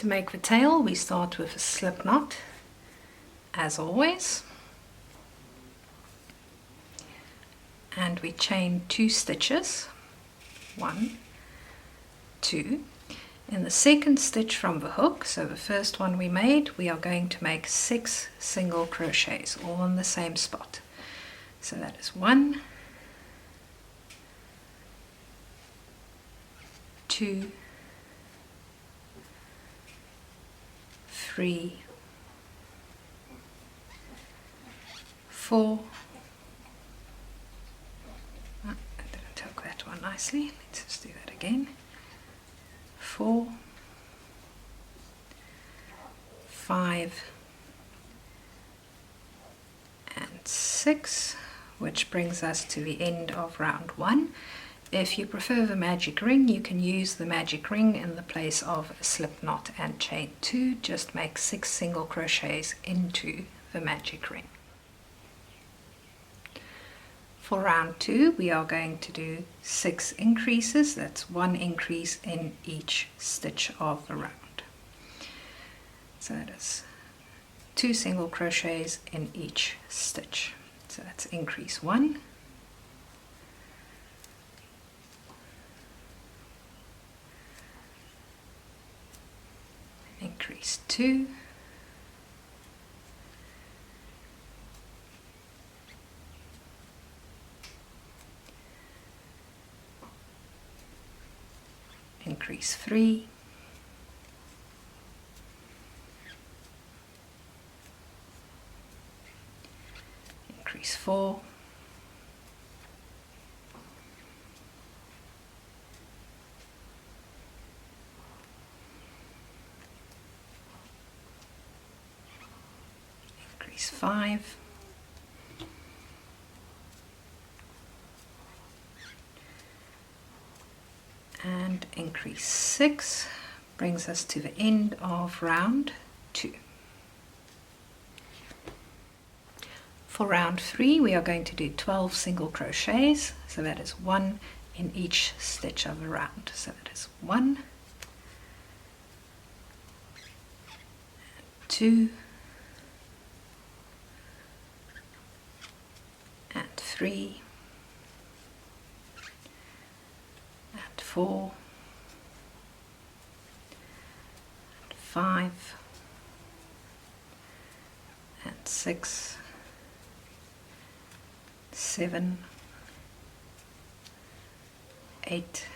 To make the tail, we start with a slip knot, as always, and we chain 2 stitches, 1, 2. In the second stitch from the hook, so the first one we made, we are going to make 6 single crochets, all in the same spot. So that is 1, 2, 3, 4. Oh, I didn't hook that one nicely. Let's just do that again. 4, 5, and 6, which brings us to the end of round 1. If you prefer the magic ring, you can use the magic ring in the place of a slip knot and chain 2. Just make 6 single crochets into the magic ring. For round 2, we are going to do 6 increases. That's 1 increase in each stitch of the round. So that is 2 single crochets in each stitch. So that's increase 1, increase 2, increase 3, increase 4, increase 5, and increase 6, brings us to the end of round 2. For round 3, we are going to do 12 single crochets, so that is 1 in each stitch of the round. So that is 1, 2, and 3, and 4, and 5, and 6, 7, 8,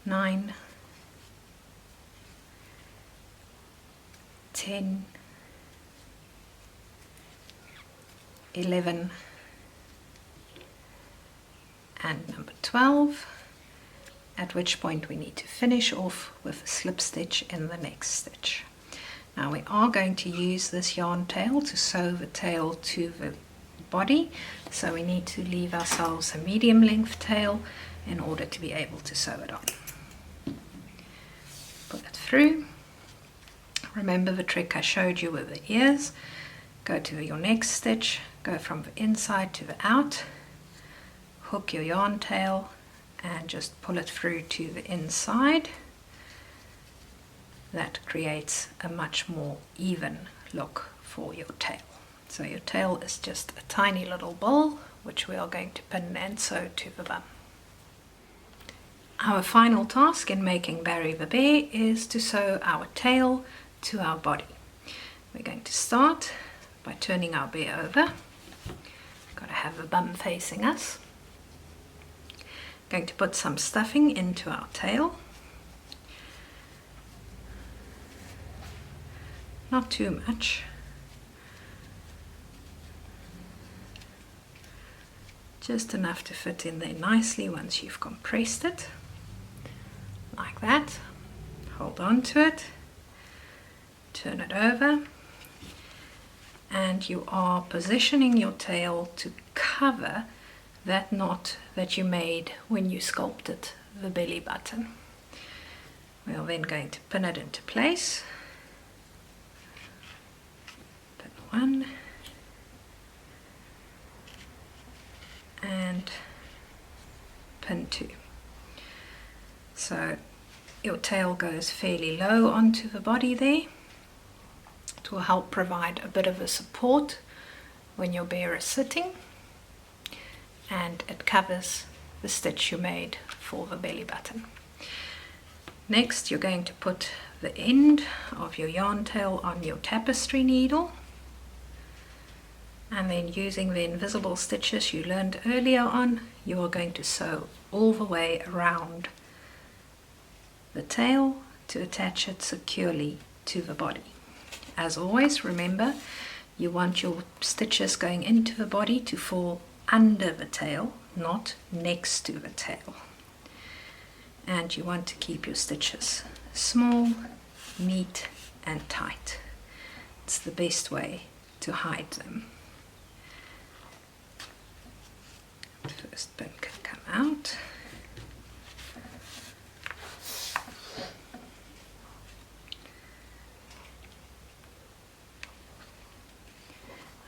9, 10, 11, and number 12, at which point we need to finish off with a slip stitch in the next stitch. Now we are going to use this yarn tail to sew the tail to the body, so we need to leave ourselves a medium length tail in order to be able to sew it on. Pull it through. Remember the trick I showed you with the ears. Go to your next stitch, go from the inside to the out, hook your yarn tail and just pull it through to the inside. That creates a much more even look for your tail. So your tail is just a tiny little ball which we are going to pin and sew to the bum. Our final task in making Barry the Bear is to sew our tail to our body. We're going to start by turning our bear over. Got to have the bum facing us. Going to put some stuffing into our tail. Not too much. Just enough to fit in there nicely once you've compressed it. Like that. Hold on to it. Turn it over. And you are positioning your tail to cover that knot that you made when you sculpted the belly button. We are then going to pin it into place. Pin 1 and pin 2. So your tail goes fairly low onto the body there. It will help provide a bit of a support when your bear is sitting, and it covers the stitch you made for the belly button. Next, you're going to put the end of your yarn tail on your tapestry needle, and then using the invisible stitches you learned earlier on, you are going to sew all the way around the tail to attach it securely to the body. As always, remember, you want your stitches going into the body to fall under the tail, not next to the tail. And you want to keep your stitches small, neat and tight. It's the best way to hide them. The first pin can come out.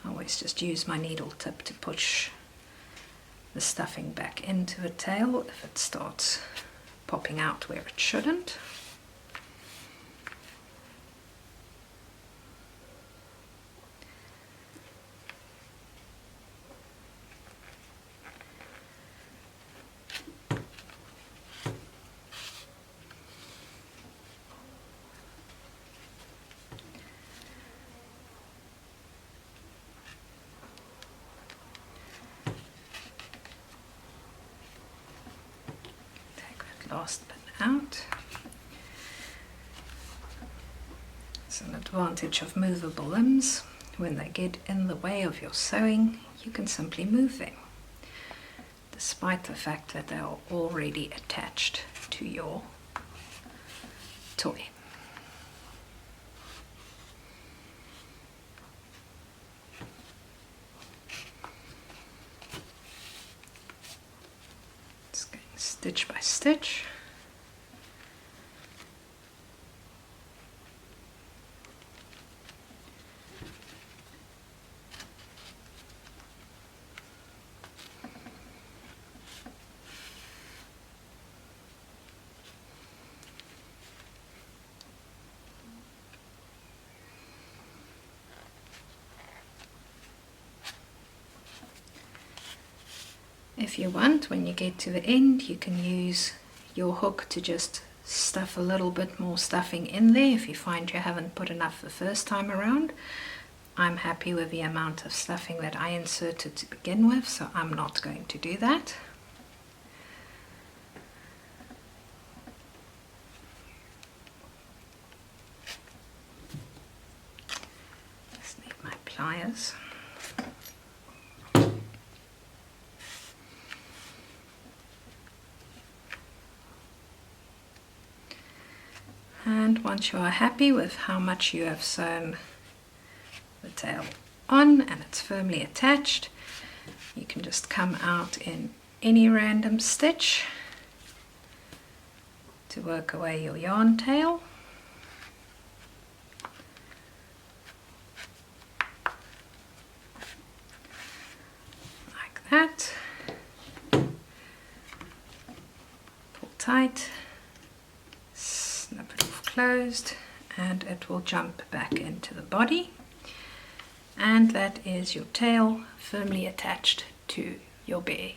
I always just use my needle tip to push the stuffing back into the tail if it starts popping out where it shouldn't. Last pin out. It's an advantage of movable limbs. When they get in the way of your sewing, you can simply move them, despite the fact that they are already attached to your toy. Stitch by stitch. If you want, when you get to the end, you can use your hook to just stuff a little bit more stuffing in there if you find you haven't put enough the first time around. I'm happy with the amount of stuffing that I inserted to begin with, so I'm not going to do that. Just need my pliers. And once you are happy with how much you have sewn the tail on and it's firmly attached, you can just come out in any random stitch to work away your yarn tail. Like that. Pull tight. Snap it off closed, and it will jump back into the body, and that is your tail firmly attached to your bear.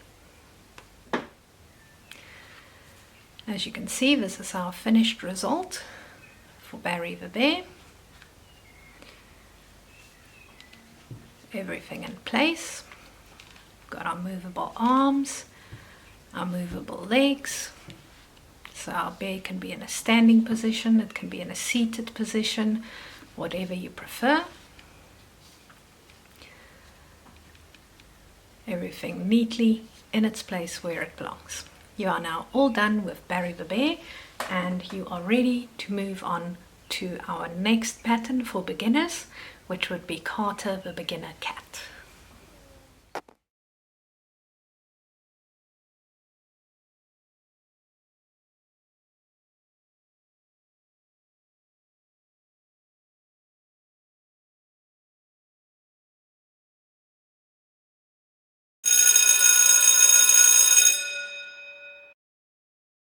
As you can see, this is our finished result for Barry the bear. Everything in place. We've got our movable arms, our movable legs. So our bear can be in a standing position, it can be in a seated position, whatever you prefer. Everything neatly in its place where it belongs. You are now all done with Barry the bear, and you are ready to move on to our next pattern for beginners, which would be Carter the beginner cat.